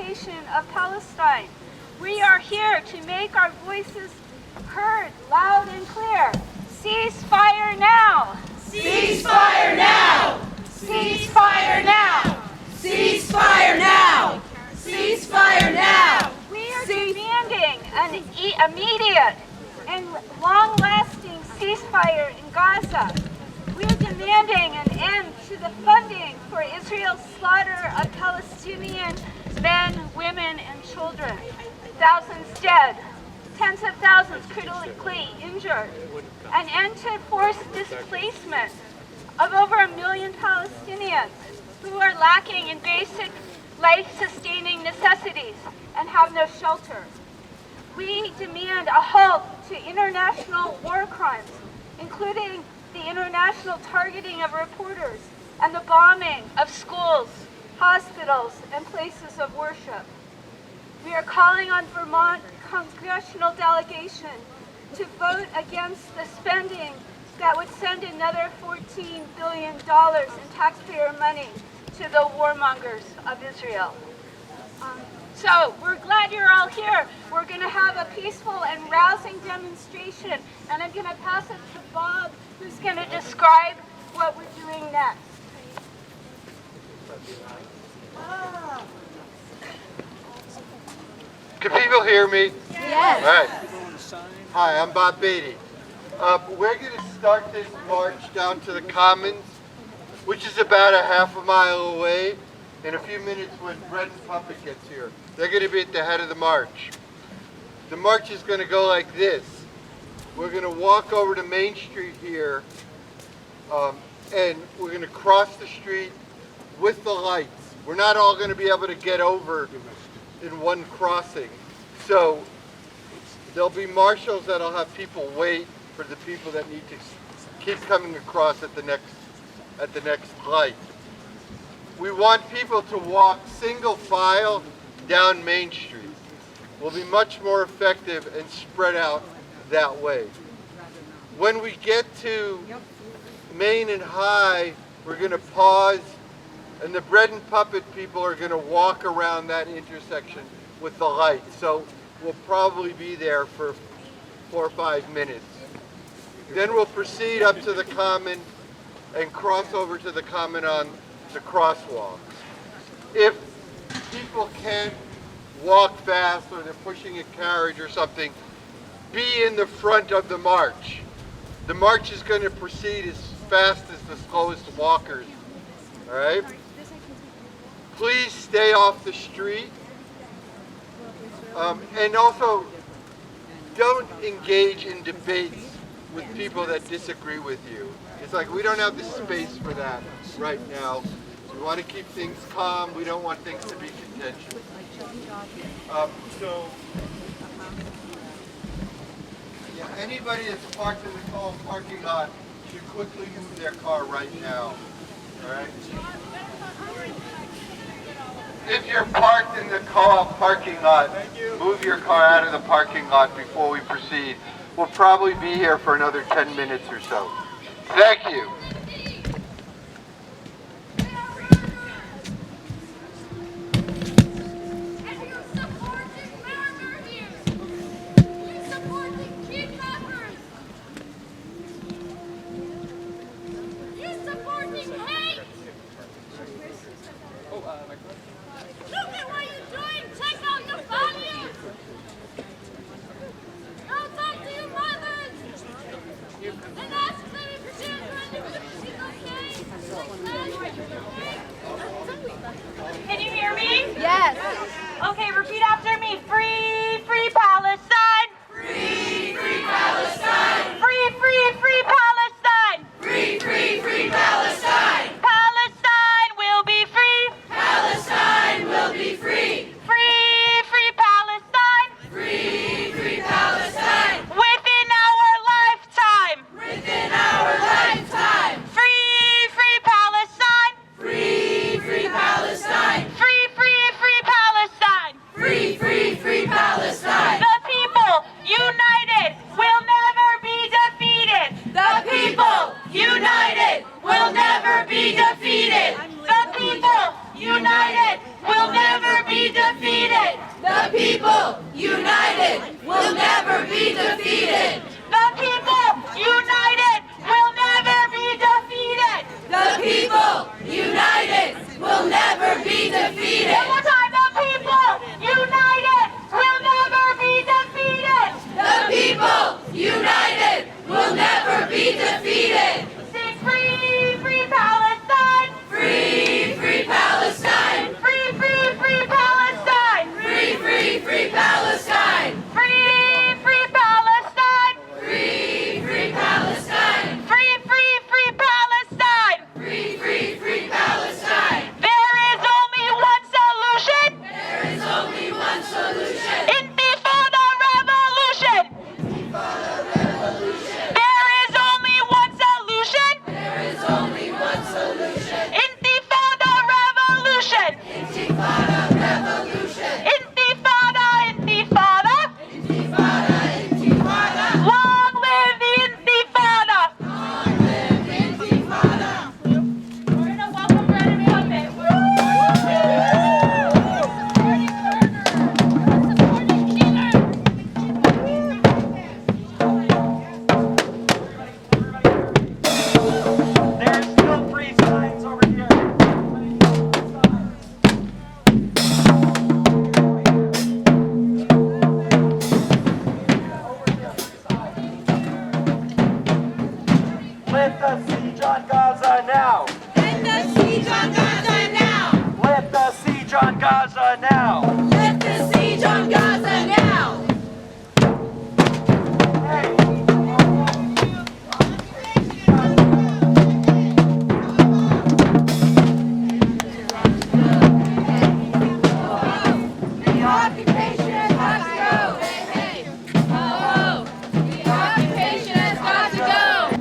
occupation of Palestine. We are here to make our voices heard loud and clear. Ceasefire now! Ceasefire now! Ceasefire now! Ceasefire now! Ceasefire now! We are demanding an immediate and long-lasting ceasefire in Gaza. We are demanding an end to the funding for Israel's slaughter of Palestinian men, women, and children. Thousands dead, tens of thousands critically injured. An end to forced displacement of over 1 million Palestinians who are lacking in basic life-sustaining necessities and have no shelter. We demand a halt to international war crimes, including the international targeting of reporters and the bombing of schools, hospitals, and places of worship. We are calling on Vermont congressional delegation to vote against the spending that would send another $14 billion in taxpayer money to the warmongers of Israel. So we're glad you're all here. We're going to have a peaceful and rousing demonstration, and I'm going to pass it to Bob, who's going to describe what we're doing next. Can people hear me? Yes. All right. Hi, I'm Bob Beatty. We're going to start this march down to the Commons, which is about a half a mile away, in a few minutes when Bread and Puppet gets here. They're going to be at the head of the march. The march is going to go like this. We're going to walk over to Main Street here, and we're going to cross the street with the lights. We're not all going to be able to get over in one crossing. So there'll be marshals that'll have people wait for the people that need to keep coming across at the next light. We want people to walk single file down Main Street. We'll be much more effective and spread out that way. When we get to Main and High, we're going to pause, and the Bread and Puppet people are going to walk around that intersection with the light. So we'll probably be there for 4 or 5 minutes. Then we'll proceed up to the Common and cross over to the Common on the crosswalks. If people can't walk fast or they're pushing a carriage or something, be in the front of the march. The march is going to proceed as fast as the slowest walkers. All right? Please stay off the street. And also, don't engage in debates with people that disagree with you. It's like we don't have the space for that right now. We want to keep things calm. We don't want things to be contentious. Anybody that's parked in the co-op parking lot should quickly move their car right now. All right? If you're parked in the co-op parking lot, move your car out of the parking lot before we proceed. We'll probably be here for another 10 minutes or so. Thank you. And ask them if children The people, united, will never be defeated. The people, united, will never be defeated. The people, united, will never be defeated. One more time, the people, united, will never be defeated. The people, united, will never be defeated. Sing free, free Palestine. Free, free Palestine. Free, free, free Palestine. Free, free, free Palestine. Free, free Palestine. Free, free Palestine. Free, free, free Palestine. Free, free, free Palestine. There is only one solution. There is only one solution. Intifada revolution. There is only one solution. There is only one solution. Intifada revolution. Intifada revolution. Intifada, intifada. Intifada, intifada. Long live the intifada. Long live Intifada. We're gonna welcome Brennan Puppet. Supporting murderers. Supporting killers. There's still free signs over here. Lift the siege on Gaza now. Lift the siege on Gaza now. Lift the siege on Gaza now. Lift the siege on Gaza now. The occupation has got to go. Hey, hey. Oh, the occupation has got to go.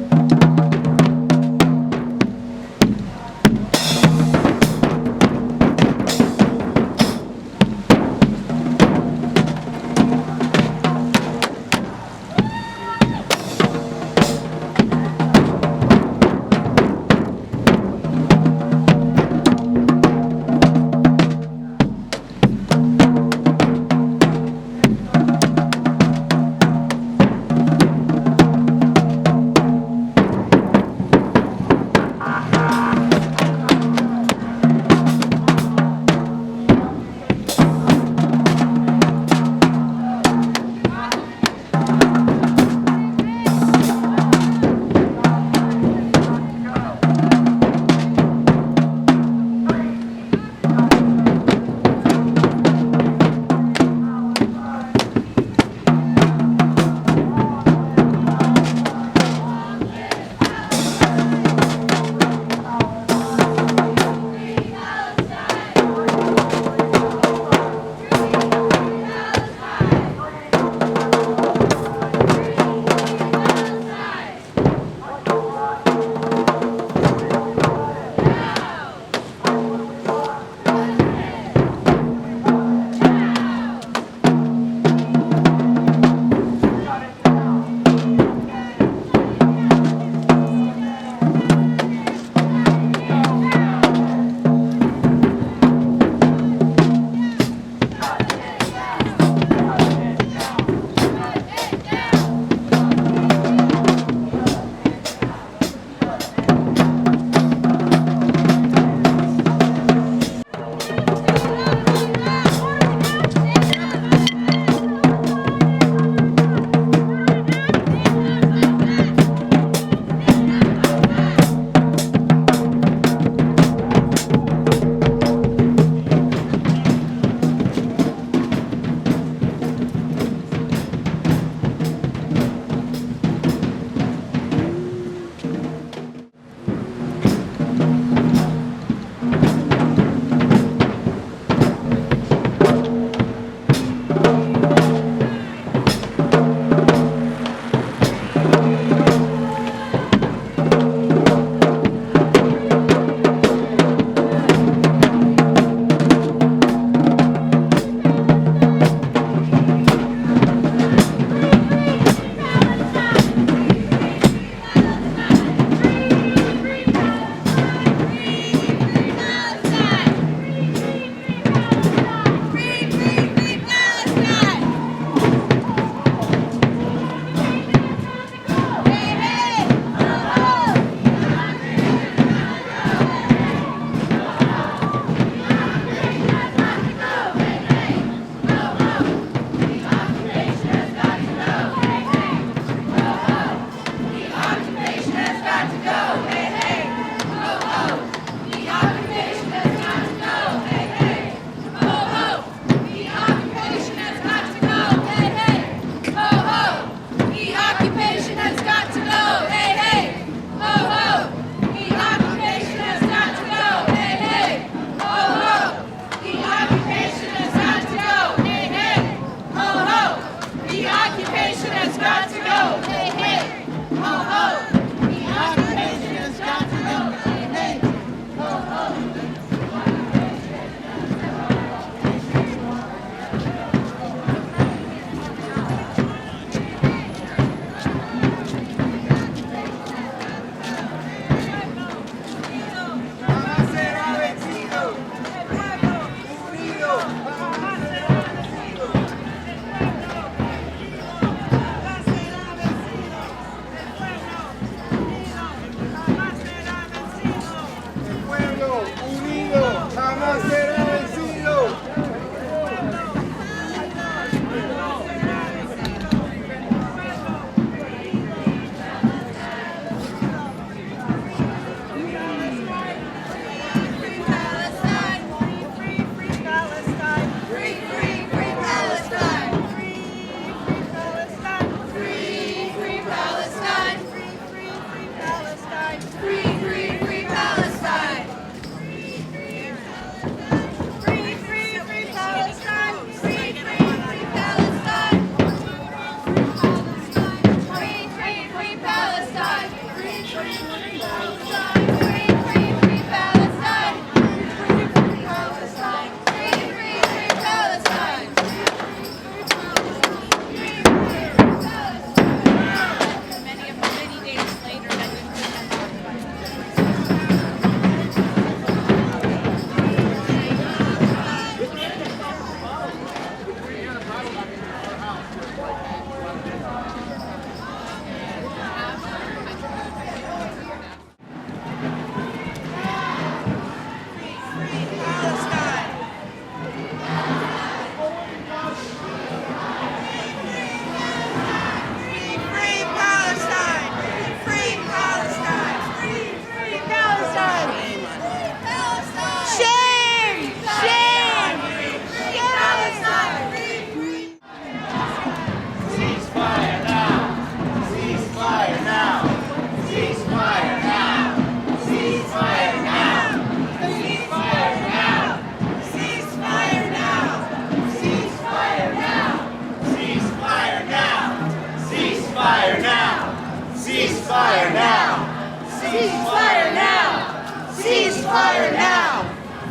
Ceasefire now! Ceasefire now! Ceasefire now!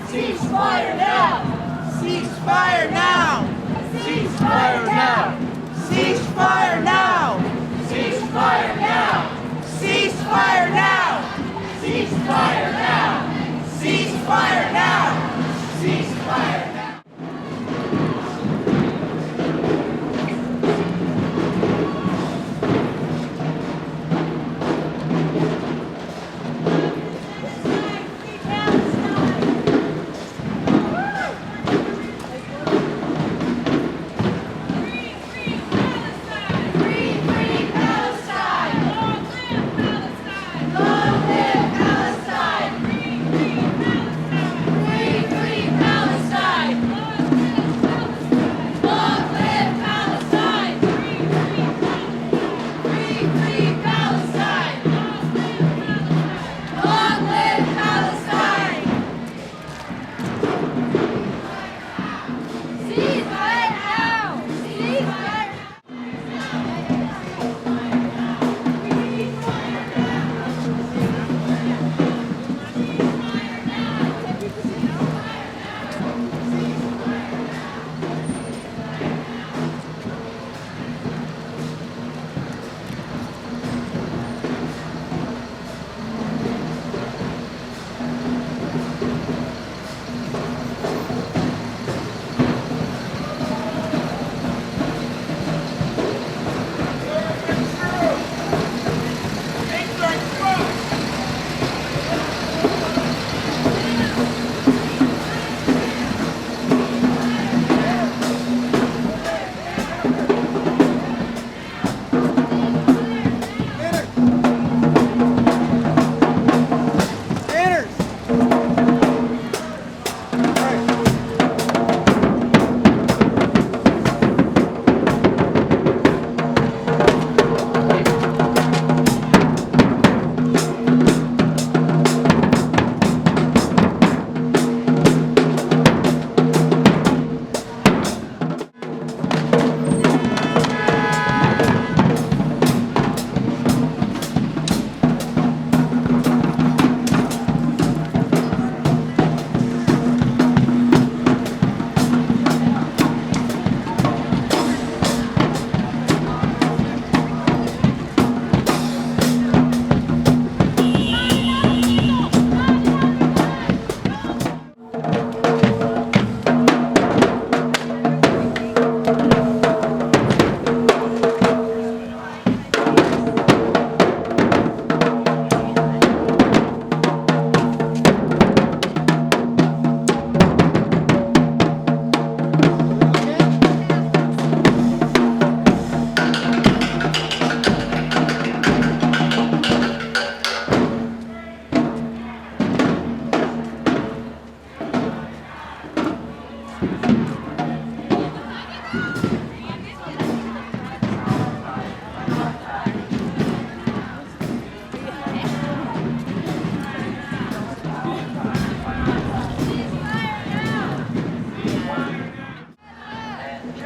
Ceasefire now! Ceasefire now! Ceasefire now! Ceasefire now! Ceasefire now! Ceasefire now! Ceasefire now! Ceasefire now! Ceasefire now!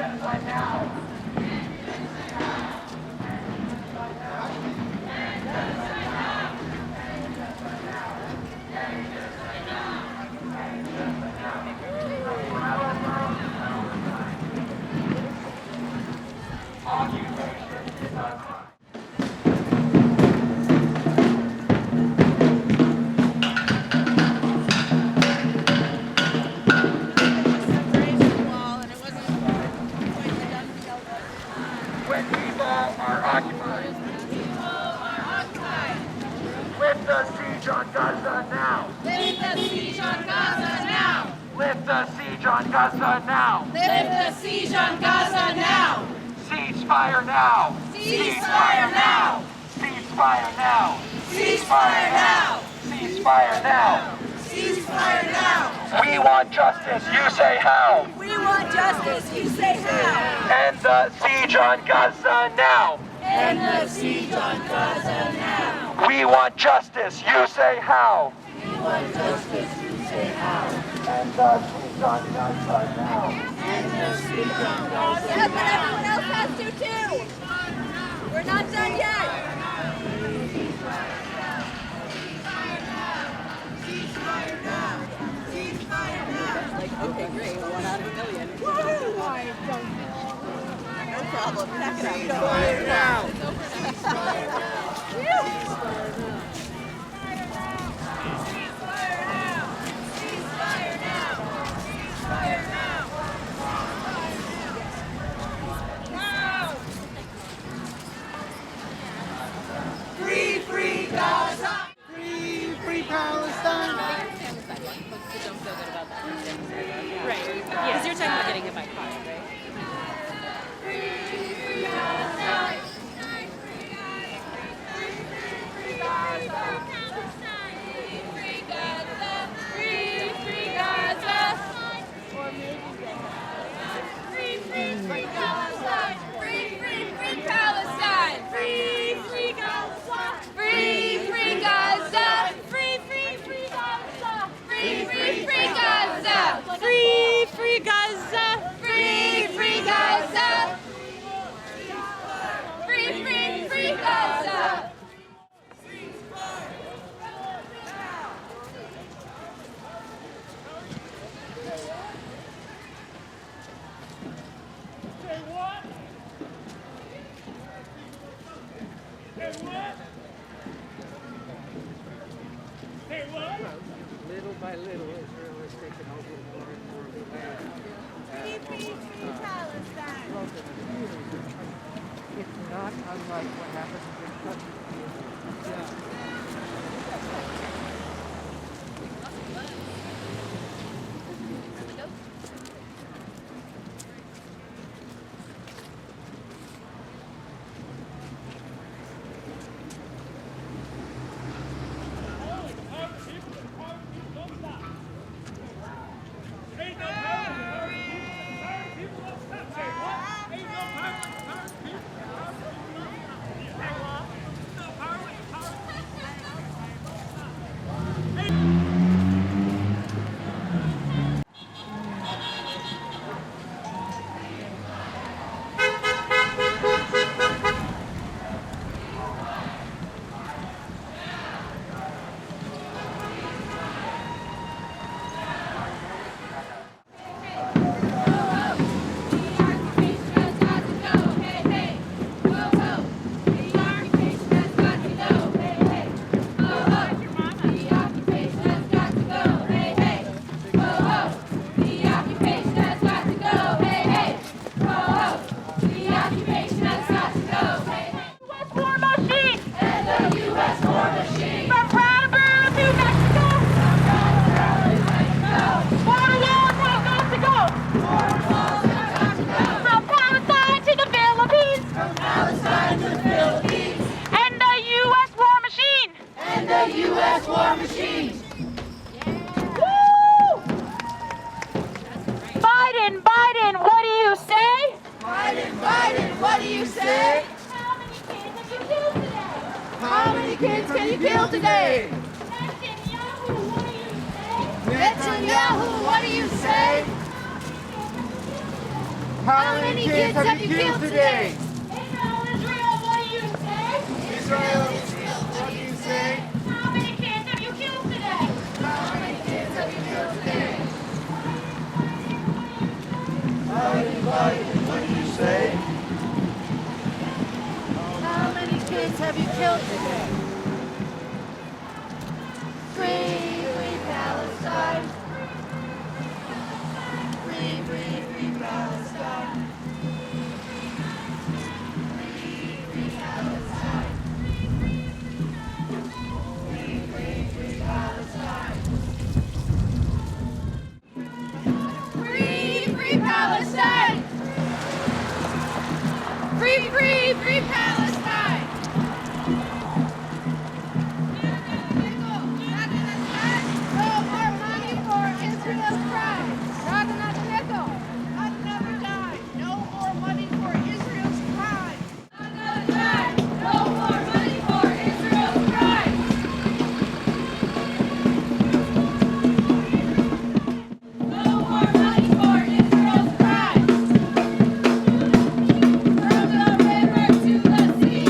genocide now. When people are occupied. Lift the siege on Gaza now. Lift the siege on Gaza now. Lift the siege on Gaza now. Lift the siege on Gaza now. Ceasefire now. Ceasefire now. Ceasefire now. Ceasefire now. Ceasefire now. Ceasefire now. We want justice. You say how. We want justice. You say how. End the siege on Gaza now. End the siege on Gaza now. We want justice. You say how. We want justice. You say how. End the siege on Gaza now. End the siege on Gaza. Yeah, but everyone else has to too. We're not done yet. Okay, great. 1 out of a million. Woo! No problem. Pack it out. Ceasefire now. Free, free Gaza. Free, free Palestine. Right. Because you're talking about getting hit by cars, right? Little by little, Israel has taken over more and more of the land. It's not unlike what happens in countries. Yeah. kids can you kill today? Netanyahu, what do you say? How many kids have you killed today? Israel, Israel, what do you say? Israel, Israel, what do you say? How many kids have you killed today? How many kids have you killed today? What do you say? How many kids have you killed today? Free, free Palestine. Free, free, free Palestine. Free, free Palestine. Free, free, free Palestine. Free, free Palestine. Free, free, free Palestine. No more money for Israel's crime. Not another nickel. Not another dime. No more money for Israel's crime. Not another dime. No more money for Israel's crime. No more money for Israel's crime. From the river to the sea.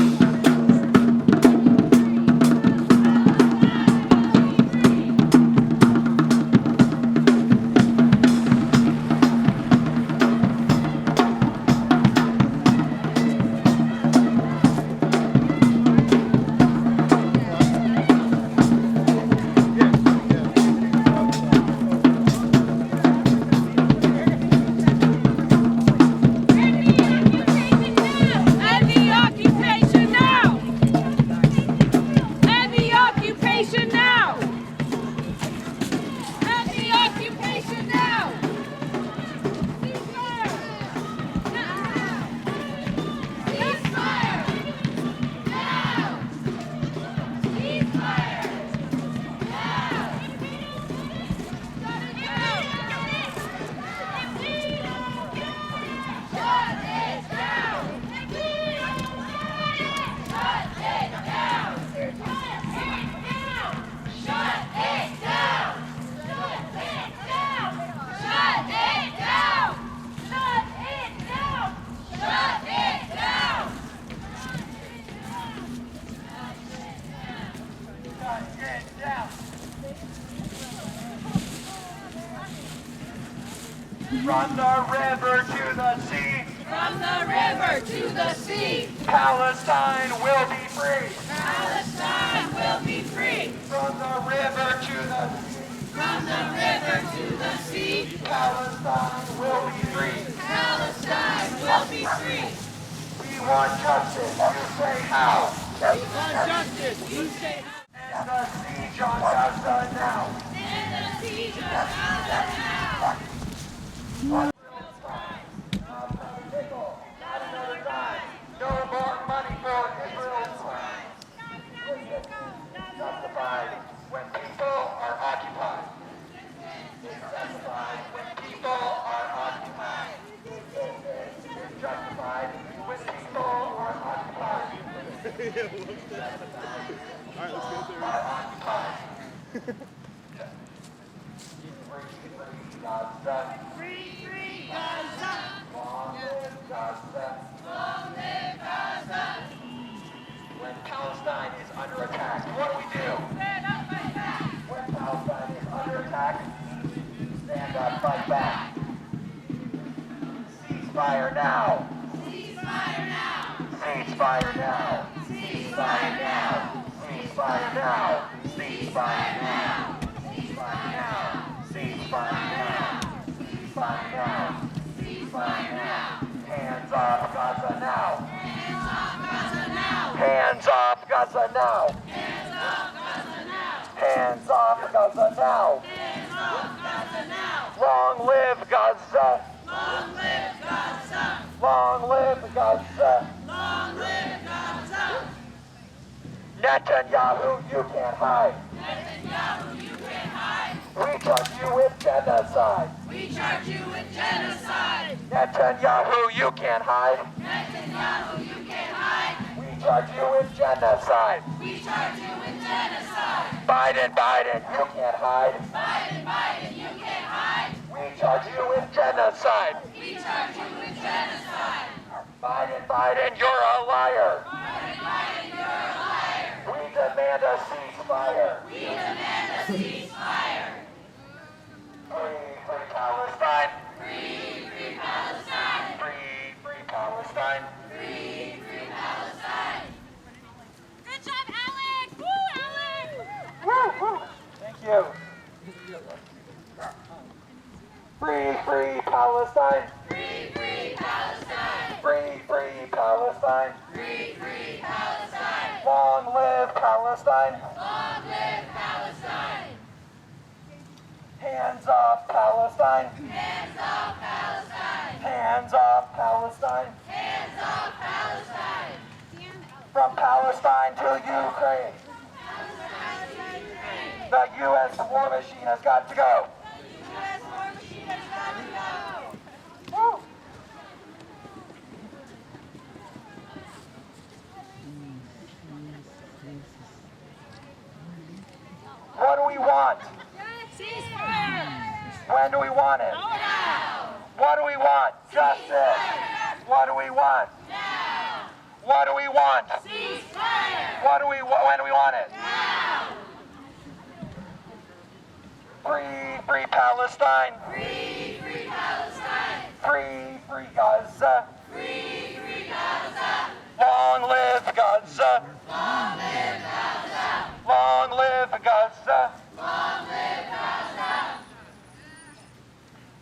End the occupation now! End the occupation now! End the occupation now! Ceasefire! Now! Ceasefire! Now! Ceasefire! Now! Shut it down! Shut it down! Shut it down! Shut it down! Shut it down! Shut it down! Shut it down! Shut it down! From the river to the sea, From the river to the sea, Palestine will be free. Palestine will be free. From the river to the sea, From the river to the sea, Palestine will be free. Palestine will be free. We want justice. You say how? Justice, you say End the siege on Gaza now. End the siege of Gaza now. No more money for Israel's crime. Justified when people are occupied. It's justified when people are occupied. It's justified when people are occupied. All right, let's go through. Are occupied. Free Gaza. Free, free Gaza. Long live Gaza. Long live Gaza. When Palestine is under attack, what do we do? Stand up, fight back. When Palestine is under attack, stand up, fight back. Ceasefire now. Ceasefire now. Ceasefire now. Ceasefire now. Ceasefire now. Ceasefire now. Ceasefire now. Ceasefire now. Ceasefire now. Ceasefire now. Hands off Gaza now. Hands off Gaza now. Hands off Gaza now. Hands off Gaza now. Hands off Gaza now. Hands off Gaza now. Long live Gaza. Long live Gaza. Long live Gaza. Long live Gaza. Netanyahu, you can't hide. Netanyahu, you can't hide. We charge you with genocide. We charge you with genocide. Netanyahu, you can't hide. Netanyahu, you can't hide. We charge you with genocide. We charge you with genocide. Biden, Biden, you can't hide. Biden, Biden, you can't hide. We We charge you with genocide. We charge you with genocide. Biden, you're a liar. Biden, you're a liar. We demand a ceasefire. We demand a ceasefire. Free Palestine. Free Palestine. Free Palestine. Free Palestine. Good job, Alex! Woo, Alex! Woo, woo. Thank you. Free Palestine. Free Palestine. Free Palestine. Free Palestine. Long live Palestine. Long live Palestine. Hands off Palestine. Hands off Palestine. Hands off Palestine. Hands off Palestine. From Palestine to Ukraine. The U.S. war machine has got to go. The U.S. war machine has got to go. Woo. What do we want? Ceasefire! When do we want it? Now! What do we want? Justice. What do we want? Now! What do we want? Ceasefire! When do we want it? Now! Free Palestine. Free Palestine! Free Gaza. Free Gaza! Long live Gaza. Long live Gaza! Long live Gaza. Long live Gaza!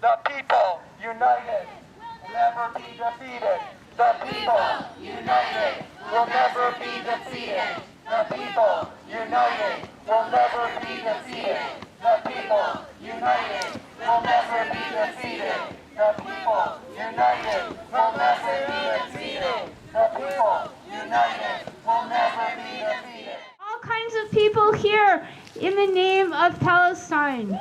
The people united will never be defeated. The people united will never be defeated. The people united will never be defeated. The people united will never be defeated. The people united will never be defeated. The people united will never be defeated. All kinds of people here in the name of Palestine.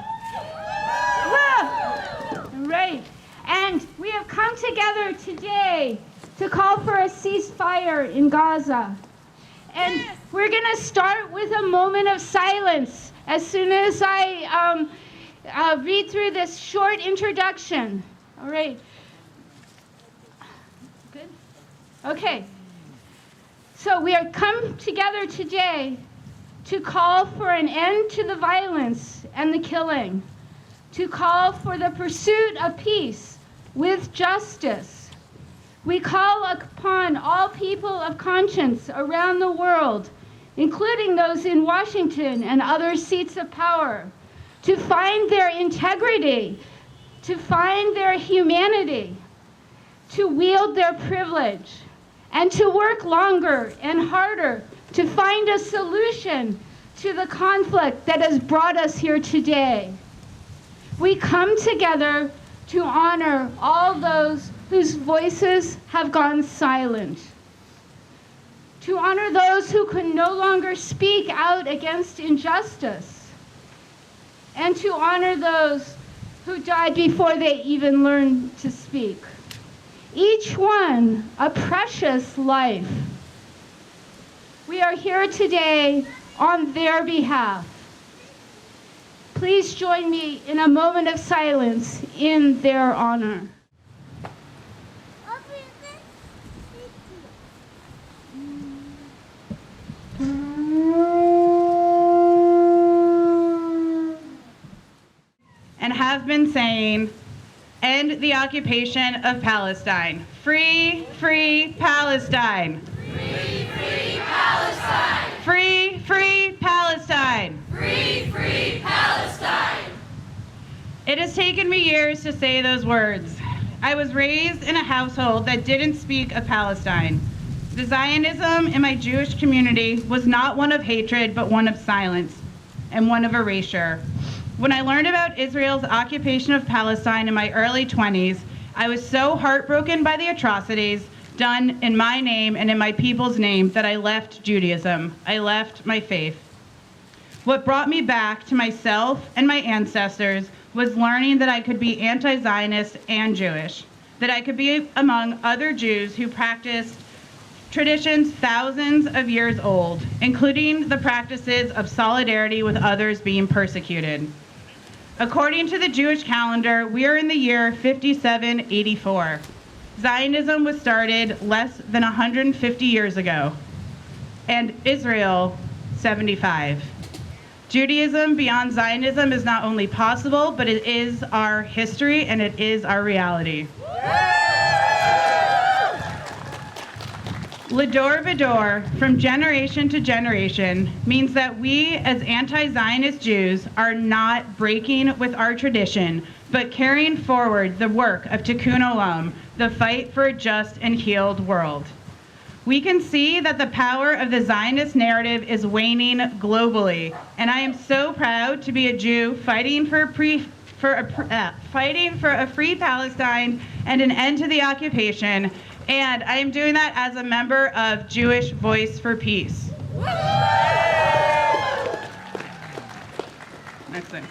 Right. And we have come together today to call for a ceasefire in Gaza. And we're going to start with a moment of silence as soon as I read through this short introduction. All right. Good? Okay. So we have come together today to call for an end to the violence and the killing, to call for the pursuit of peace with justice. We call upon all people of conscience around the world, including those in Washington and other seats of power, to find their integrity, to find their humanity, to wield their privilege, and to work longer and harder to find a solution to the conflict that has brought us here today. We come together to honor all those whose voices have gone silent, to honor those who can no longer speak out against injustice, and to honor those who died before they even learned to speak. Each one a precious life. We are here today on their behalf. Please join me in a moment of silence in their honor. And have been saying, end the occupation of Palestine. Free, free Palestine. Free, free Palestine! Free, free Palestine. Free, free Palestine! It has taken me years to say those words. I was raised in a household that didn't speak of Palestine. The Zionism in my Jewish community was not one of hatred, but one of silence and one of erasure. When I learned about Israel's occupation of Palestine in my early 20s, I was so heartbroken by the atrocities done in my name and in my people's name that I left Judaism. I left my faith. What brought me back to myself and my ancestors was learning that I could be anti-Zionist and Jewish, that I could be among other Jews who practiced traditions thousands of years old, including the practices of solidarity with others being persecuted. According to the Jewish calendar, we are in the year 5784. Zionism was started less than 150 years ago, and Israel 75. Judaism beyond Zionism is not only possible, but it is our history and it is our reality. L'dor v'dor, from generation to generation, means that we as anti-Zionist Jews are not breaking with our tradition, but carrying forward the work of Tikkun Olam, the fight for a just and healed world. We can see that the power of the Zionist narrative is waning globally, and I am so proud to be a Jew fighting for a free Palestine and an end to the occupation, and I am doing that as a member of Jewish Voice for Peace. Next thing.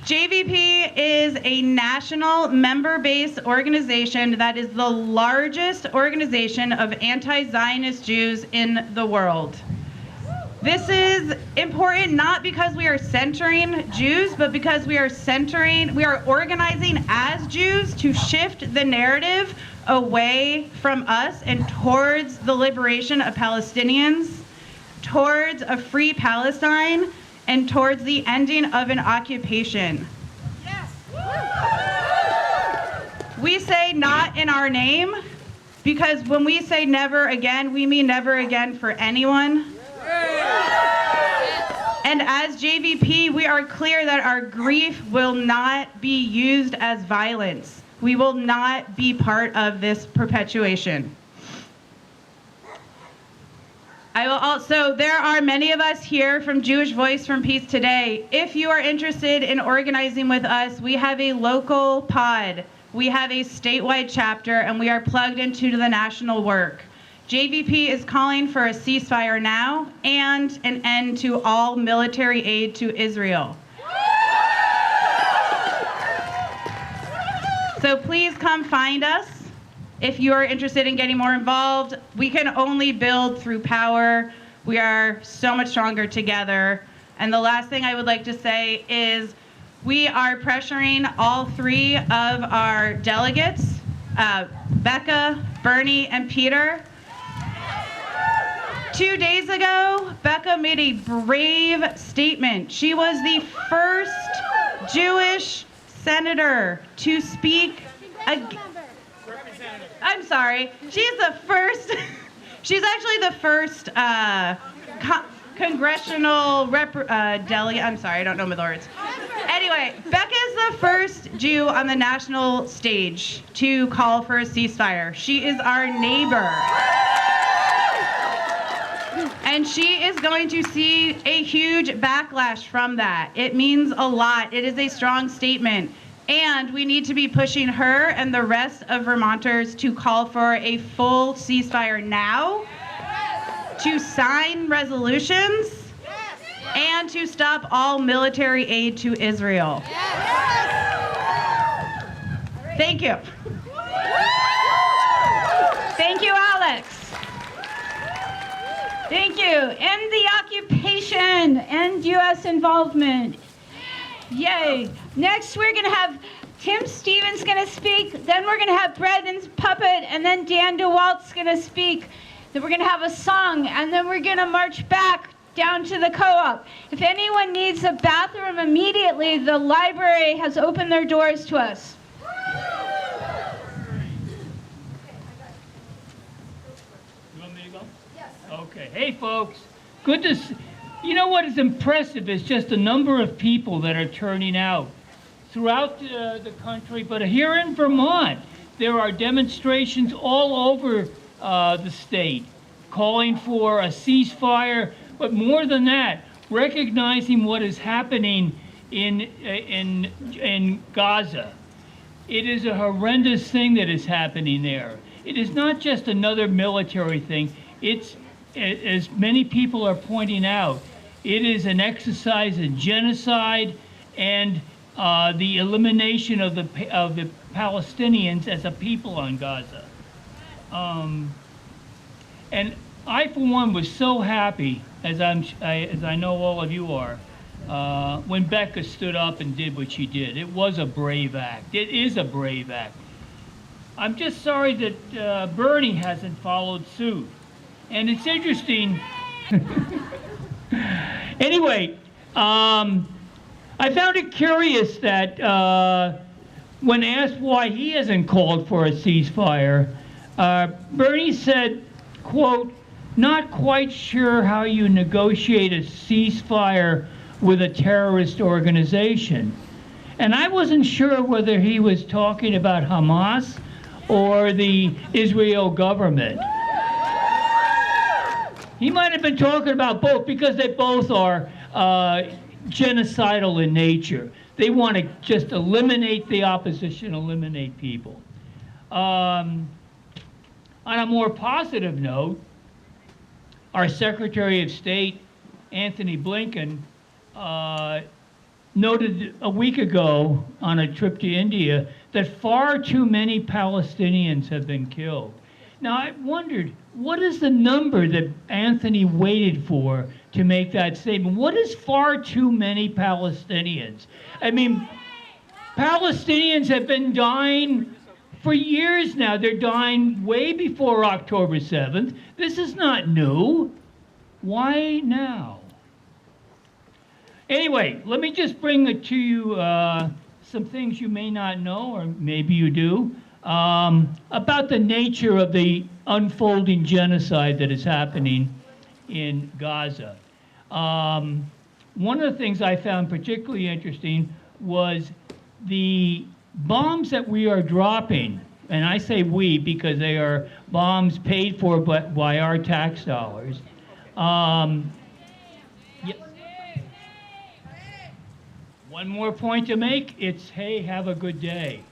JVP is a national member-based organization that is the largest organization of anti-Zionist Jews in the world. This is important not because we are centering Jews, but because we are organizing as Jews to shift the narrative away from us and towards the liberation of Palestinians, towards a free Palestine, and towards the ending of an occupation. Yes. We say not in our name, because when we say never again, we mean never again for anyone. And as JVP, we are clear that our grief will not be used as violence. We will not be part of this perpetuation. There are many of us here from Jewish Voice from Peace today. If you are interested in organizing with us, we have a local pod, we have a statewide chapter, and we are plugged into the national work. JVP is calling for a ceasefire now and an end to all military aid to Israel. So please come find us. If you are interested in getting more involved, we can only build through power. We are so much stronger together. And the last thing I would like to say is we are pressuring all three of our delegates, Becca, Bernie, and Peter. 2 days ago, Becca made a brave statement. She was the first Jewish senator to speak I'm sorry. She's actually the first congressional delegate. I'm sorry, I don't know my words. Anyway, Becca is the first Jew on the national stage to call for a ceasefire. She is our neighbor. And she is going to see a huge backlash from that. It means a lot. It is a strong statement. And we need to be pushing her and the rest of Vermonters to call for a full ceasefire now, to sign resolutions, and to stop all military aid to Israel. Thank you. Thank you, Alex. Thank you. End the occupation. End U.S. involvement. Yay. Next, we're going to have Tim Stevens going to speak. Then we're going to have Brendan's puppet. And then Dan DeWalt's going to speak. Then we're going to have a song. And then we're going to march back down to the co-op. If anyone needs a bathroom immediately, the library has opened their doors to us. You want me to go? Yes. Okay. Hey, folks. Good to see. You know what is impressive is just the number of people that are turning out throughout the country, but here in Vermont, there are demonstrations all over the state calling for a ceasefire, but more than that, recognizing what is happening in Gaza. It is a horrendous thing that is happening there. It is not just another military thing. It's, as many people are pointing out, it is an exercise in genocide and the elimination of the Palestinians as a people on Gaza. And I, for one, was so happy, as I know all of you are, when Becca stood up and did what she did. It was a brave act. It is a brave act. I'm just sorry that Bernie hasn't followed suit. And it's interesting. Anyway, I found it curious that when asked why he hasn't called for a ceasefire, Bernie said, quote, "Not quite sure how you negotiate a ceasefire with a terrorist organization." And I wasn't sure whether he was talking about Hamas or the Israel government. He might have been talking about both because they both are genocidal in nature. They want to just eliminate the opposition, eliminate people. On a more positive note, our Secretary of State, Anthony Blinken, noted a week ago on a trip to India that far too many Palestinians have been killed. Now, I wondered, what is the number that Anthony waited for to make that statement? What is far too many Palestinians? I mean, Palestinians have been dying for years now. They're dying way before October 7th. This is not new. Why now? Anyway, let me just bring to you some things you may not know, or maybe you do, about the nature of the unfolding genocide that is happening in Gaza. One of the things I found particularly interesting was the bombs that we are dropping, and I say we because they are bombs paid for by our tax dollars. One more point to make, it's, hey, have a good day.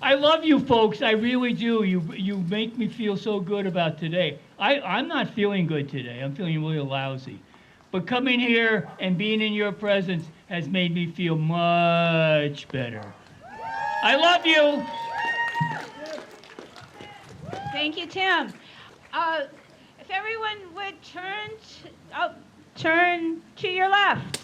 I love you folks, I really do. You make me feel so good about today. I'm not feeling good today, I'm feeling really lousy. But coming here and being in your presence has made me feel much better. I love you. Thank you, Tim. If everyone would turn to your left.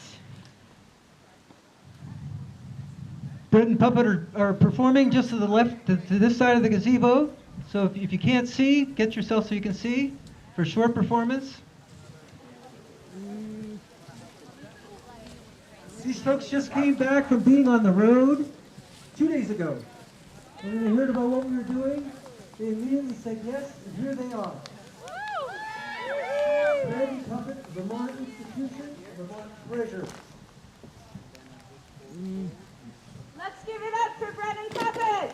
Brett and Puppet are performing just to the left, to this side of the gazebo. So if you can't see, get yourself so you can see for a short performance. These folks just came back from being on the road 2 days ago. And when they heard about what we were doing, they immediately said yes, and here they are. Brett and Puppet, Vermont Institution, Vermont Treasure. Let's give it up for Brett and Puppet.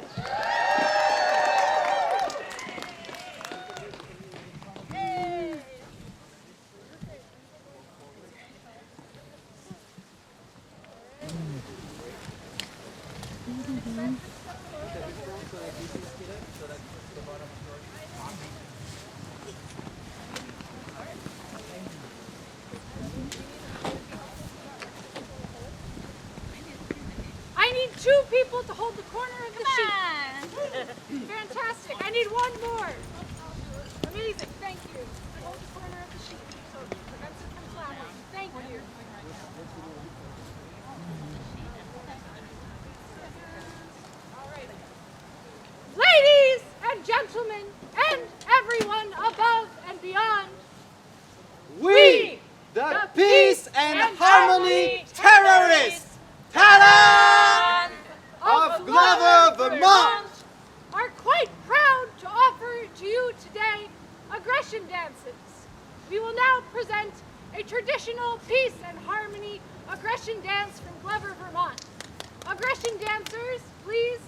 I need 2 people to hold the corner of the sheet. Fantastic. I need 1 more. Amazing. Thank you. Hold the corner of the sheet so it prevents it from flapping. Thank you. All right. Ladies and gentlemen, and everyone above and beyond, We, the Peace and Harmony Terrorists, ta-da! Of Glover, Vermont, are quite proud to offer to you today aggression dances. We will now present a traditional peace and harmony aggression dance from Glover, Vermont. Aggression dancers, please.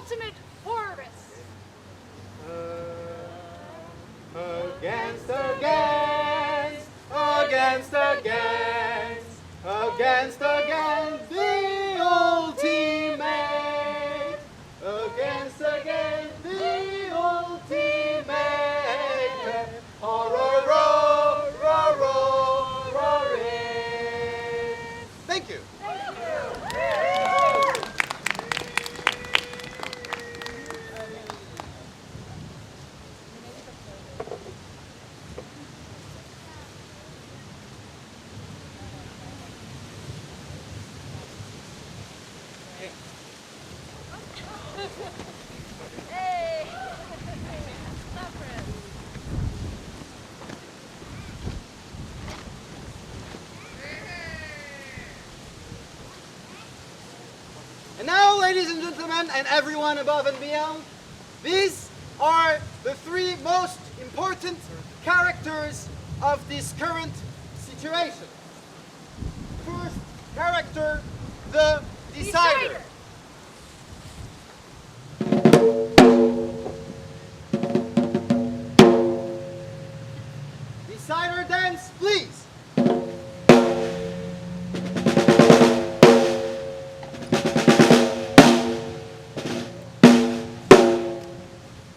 ultimate horrorists. Against, against, against, against, against, against the ultimate. Against, against the ultimate. Horror, roar, roar, roar, roaring. Thank you. Hey! Stop it. And now, ladies and gentlemen, and everyone above and beyond, these are the three most important characters of this current situation. First character, the decider. Decider dance, please.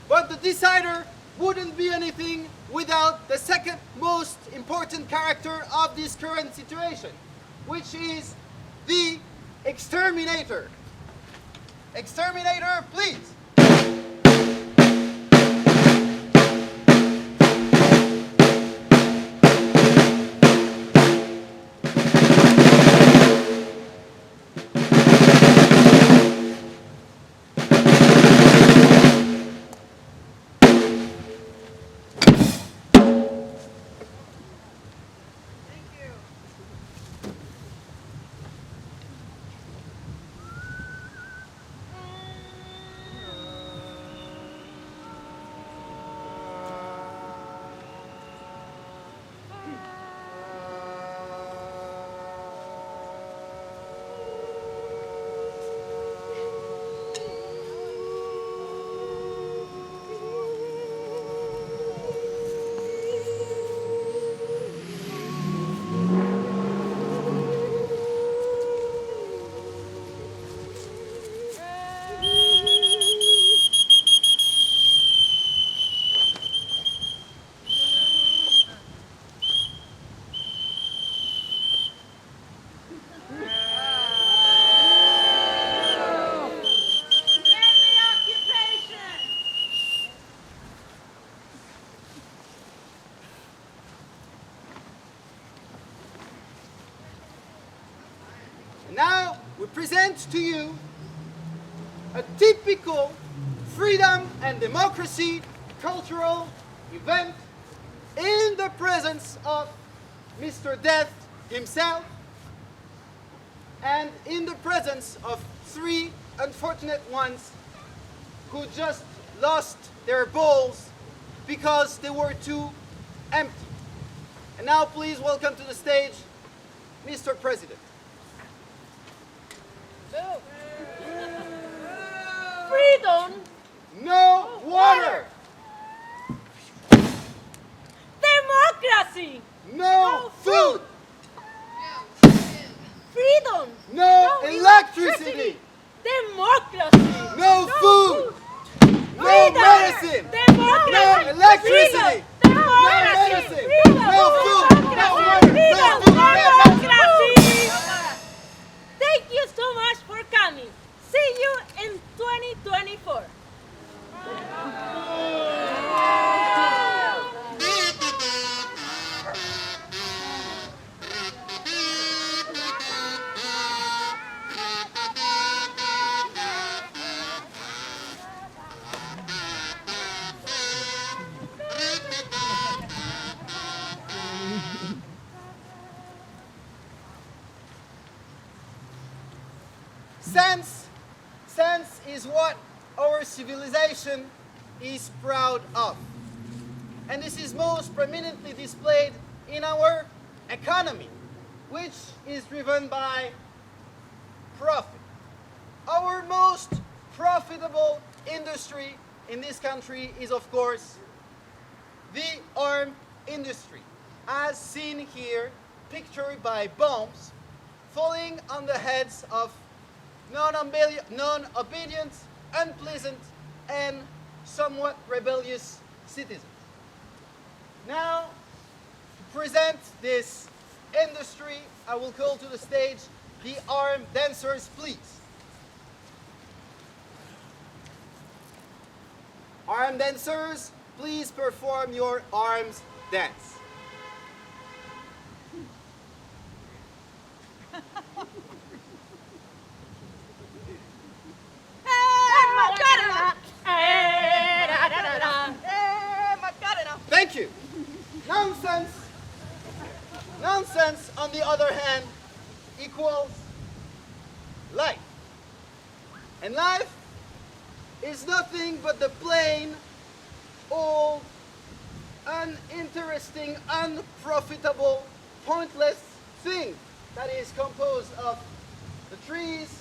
But the decider wouldn't be anything without the second most important character of this current situation, which is the exterminator. Exterminator, please. Now we present to you a typical freedom and democracy cultural event in the presence of Mr. Death himself and in the presence of three unfortunate ones who just lost their bowls because they were too empty. And now please welcome to the stage Mr. President. Freedom! No water! Democracy! No food! Freedom! No electricity! Democracy! No food! No medicine! Democracy! No electricity! Freedom! No Democracy! medicine! Freedom! No food! No water! Freedom! No food! No Democracy! Thank you so much for coming. See you in 2024. Sense is what our civilization is proud of. And this is most prominently displayed in our economy, which is driven by profit. Our most profitable industry in this country is, of course, the arm industry, as seen here, pictured by bombs falling on the heads of non-obedient, unpleasant, and somewhat rebellious citizens. Now, to present this industry, I will call to the stage the arm dancers, please. Arm dancers, please perform your arms dance. Thank you. Nonsense. Nonsense, on the other hand, equals life. And life is nothing but the plain, old, uninteresting, unprofitable, pointless thing that is composed of the trees,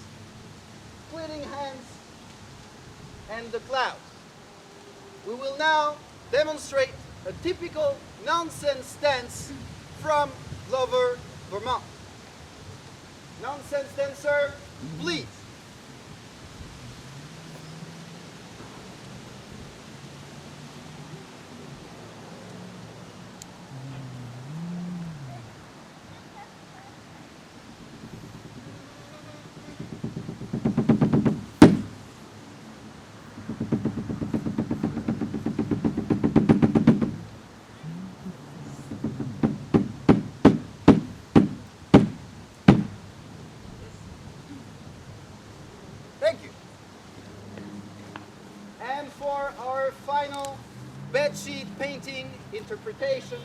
splitting hands, and the clouds. We will now demonstrate a typical nonsense dance from Glover, Vermont. Nonsense dancer, please. Thank you. And for our final bedsheet painting interpretation,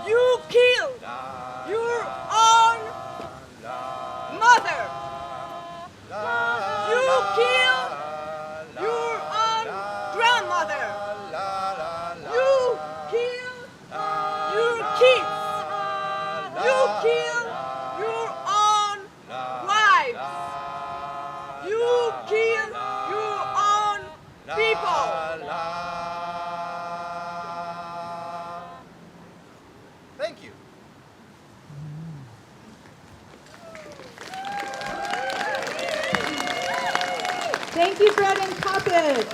You killed your own mother. You killed your own grandmother. You killed your kids. You killed your own wives. You killed your own people. thank you. Thank you, Bread and Puppet.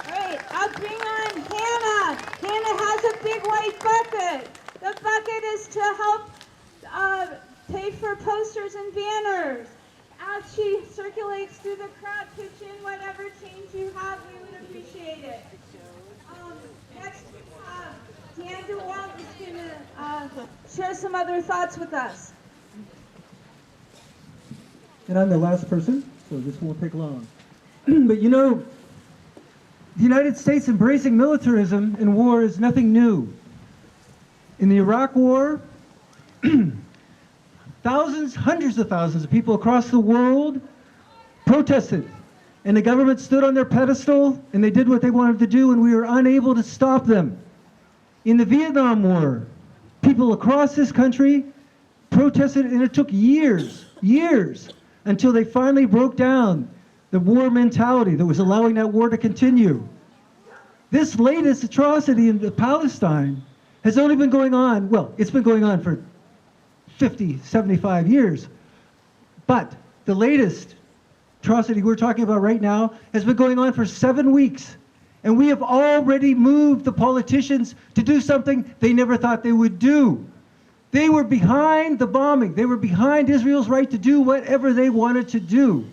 All right, I'll bring on Hannah. Hannah has a big white bucket. The bucket is to help pay for posters and banners. As she circulates through the crowd, pitch in whatever change you have. We would appreciate it. Next, Dan DeWalt is going to share some other thoughts with us. And I'm the last person, so this won't take long. But you know, the United States embracing militarism in war is nothing new. In the Iraq War, thousands, hundreds of thousands of people across the world protested. And the government stood on their pedestal and they did what they wanted to do, and we were unable to stop them. In the Vietnam War, people across this country protested, and it took years until they finally broke down the war mentality that was allowing that war to continue. This latest atrocity in Palestine has only been going on, well, it's been going on for 50, 75 years. But the latest atrocity we're talking about right now has been going on for 7 weeks. And we have already moved the politicians to do something they never thought they would do. They were behind the bombing. They were behind Israel's right to do whatever they wanted to do.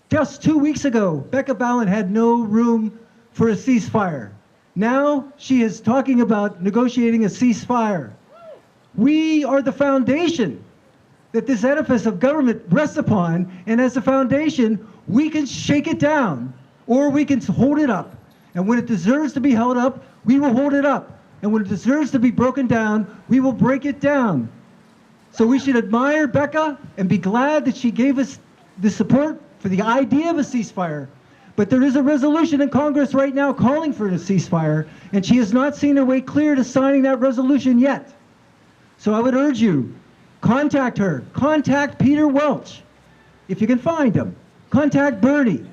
Just 2 weeks ago, Becca Balin had no room for a ceasefire. Now she is talking about negotiating a ceasefire. We are the foundation that this edifice of government rests upon, and as a foundation, we can shake it down or we can hold it up. And when it deserves to be held up, we will hold it up. And when it deserves to be broken down, we will break it down. So we should admire Becca and be glad that she gave us the support for the idea of a ceasefire. But there is a resolution in Congress right now calling for a ceasefire, and she has not seen her way clear to signing that resolution yet. So I would urge you, contact her, contact Peter Welch, if you can find him, contact Bernie,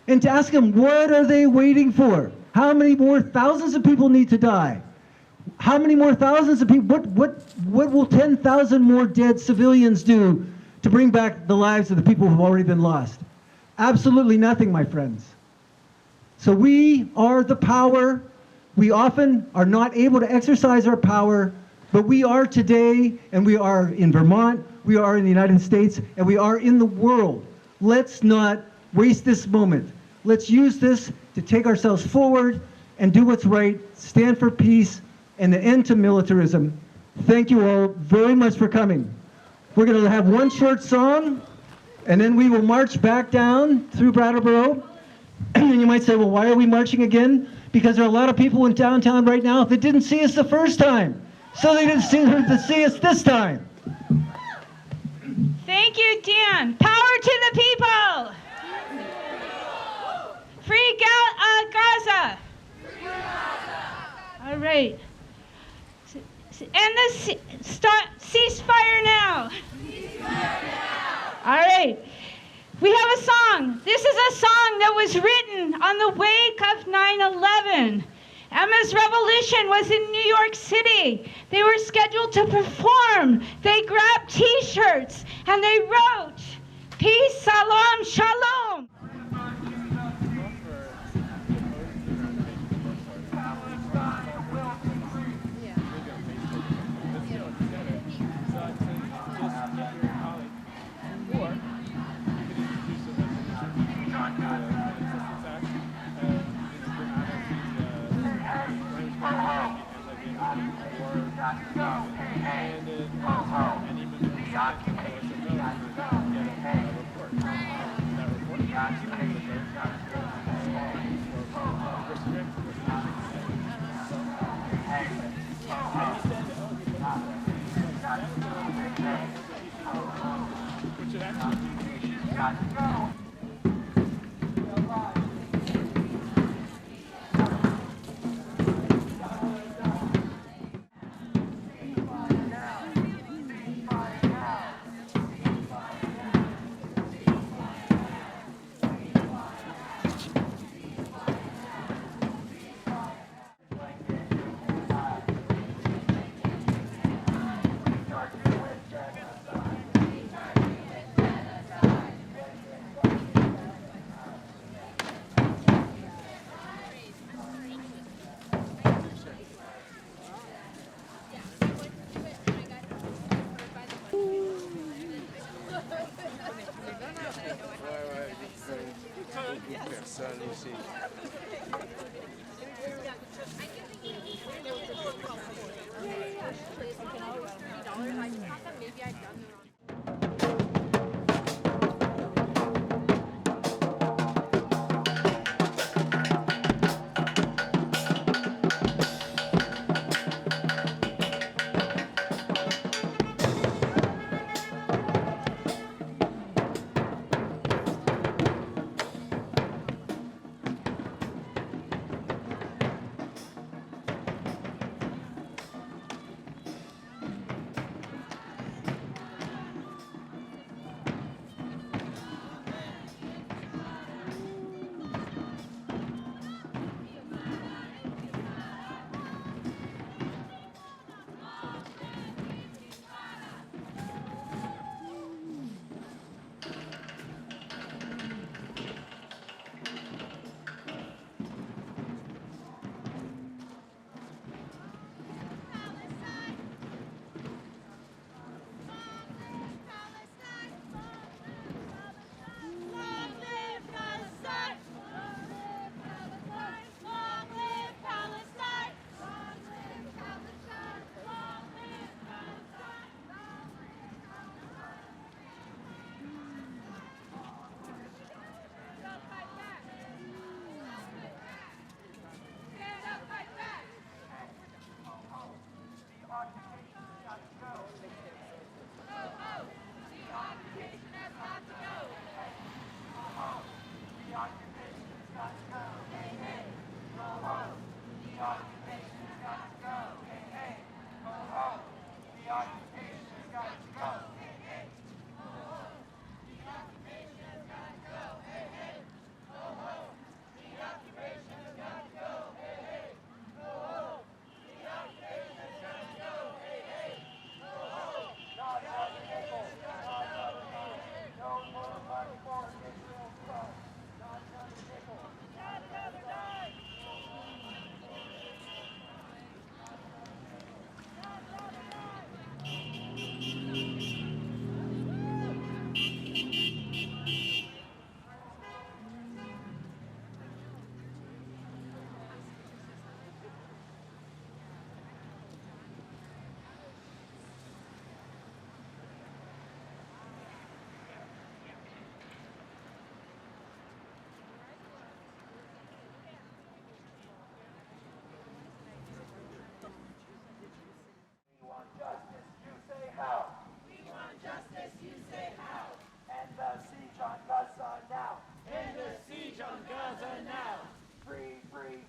and to ask them, what are they waiting for? How many more thousands of people need to die? How many more thousands of people, what will 10,000 more dead civilians do to bring back the lives of the people who have already been lost? Absolutely nothing, my friends. So we are the power. We often are not able to exercise our power, but we are today, and we are in Vermont, we are in the United States, and we are in the world. Let's not waste this moment. Let's use this to take ourselves forward and do what's right, stand for peace and the end to militarism. Thank you all very much for coming. We're going to have one short song, and then we will march back down through Brattleboro. And you might say, well, why are we marching again? Because there are a lot of people in downtown right now that didn't see us the first time. So they didn't see us this time. Thank you, Dan. Power to the people. Free Gaza. All right. And the ceasefire now. All right. We have a song. This is a song that was written on the wake of 9/11. Emma's Revolution was in New York City. They were scheduled to perform. They grabbed T-shirts and they wrote, "Peace, salam, shalom."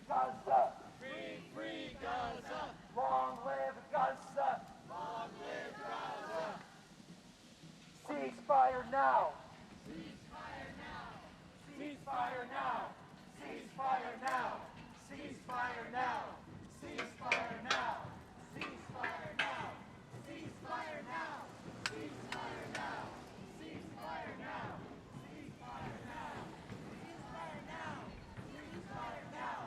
Gaza! Free, free Gaza! Long live Gaza! Long live Gaza! Ceasefire now! Ceasefire now! Ceasefire now! Ceasefire now! Ceasefire now! Ceasefire now! Ceasefire now! Ceasefire now! Ceasefire now! Ceasefire now! Ceasefire now! Ceasefire now! Ceasefire now! Ceasefire now!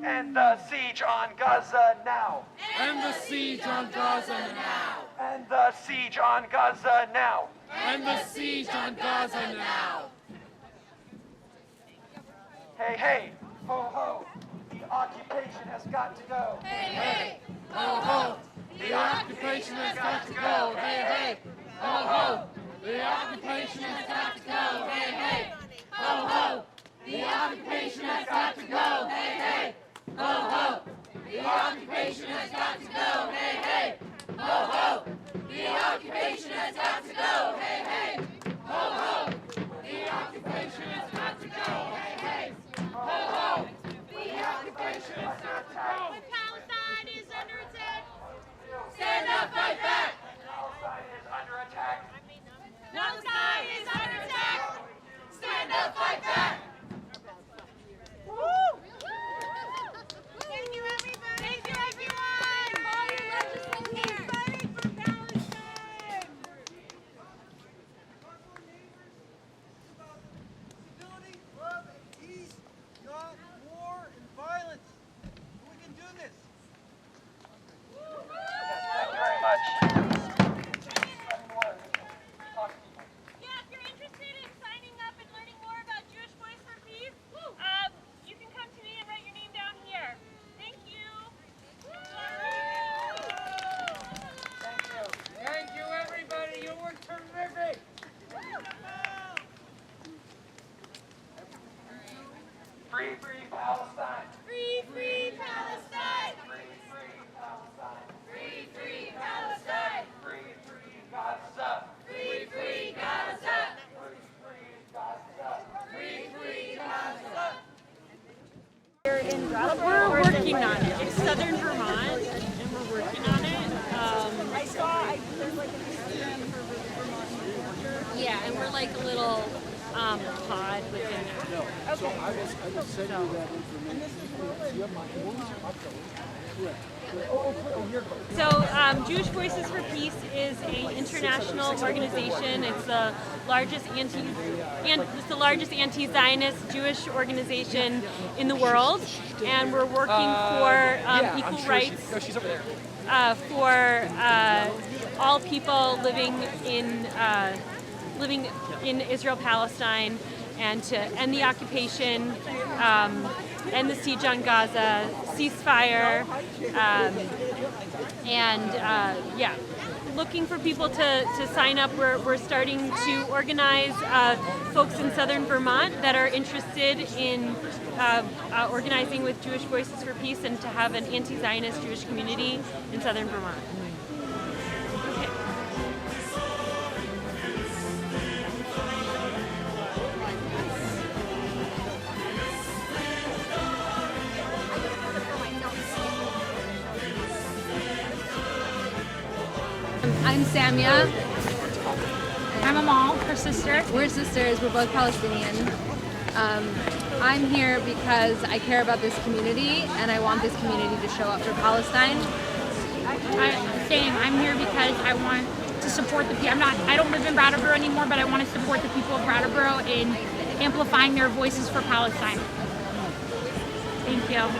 End the siege on Gaza now. End the siege on Gaza now. End the siege on Gaza now. End the siege on Gaza now. Hey, hey, ho, ho. The occupation has got to go. Hey, hey, ho, ho. The occupation has got to go. Hey, hey, ho, ho. The occupation has got to go. Hey, hey, ho, ho. The occupation has got to go. Hey, hey, ho, ho. The occupation has got to go. Hey, hey, ho, ho. The occupation has got to go. Hey, hey, ho, ho. The occupation has got to go. Hey, hey, ho, ho. The occupation has got to go. Palestine is under attack. Stand up, fight back. Palestine is under attack. Palestine is under attack. Stand up, fight back. Thank you, everybody. Thank you, everyone. All your legislators fighting for Palestine. Civility, love, and peace, not war and violence. We can do this. Thank you very much. Yeah, if you're interested in signing up and learning more about Jewish Voice for Peace, you can come to me and write your name down here. Thank you. Thank you, everybody. You were terrific. Free, free Palestine. Free, free Palestine. Free, free Palestine. Free, free Palestine. Free, free Gaza. Free, free Gaza. Free, free Gaza. Free, free Gaza. We're working on it. It's southern Vermont, and we're working on it. Yeah, and we're like a little pod within it. So I will send you that information. You have my So Jewish Voices for Peace is an international organization. It's the largest anti-Zionist Jewish organization in the world, and we're working for equal rights for all people living in Israel-Palestine, and to end the occupation, end the siege on Gaza, ceasefire, looking for people to sign up. We're starting to organize folks in southern Vermont that are interested in organizing with Jewish Voices for Peace and to have an anti-Zionist Jewish community in southern Vermont. I'm Samia. I'm Amal, her sister. We're sisters. We're both Palestinian. I'm here because I care about this community and I want this community to show up for Palestine. Same. I'm here because I want to support the people. I don't live in Brattleboro anymore, but I want to support the people of Brattleboro in amplifying their voices for Palestine. Thank you.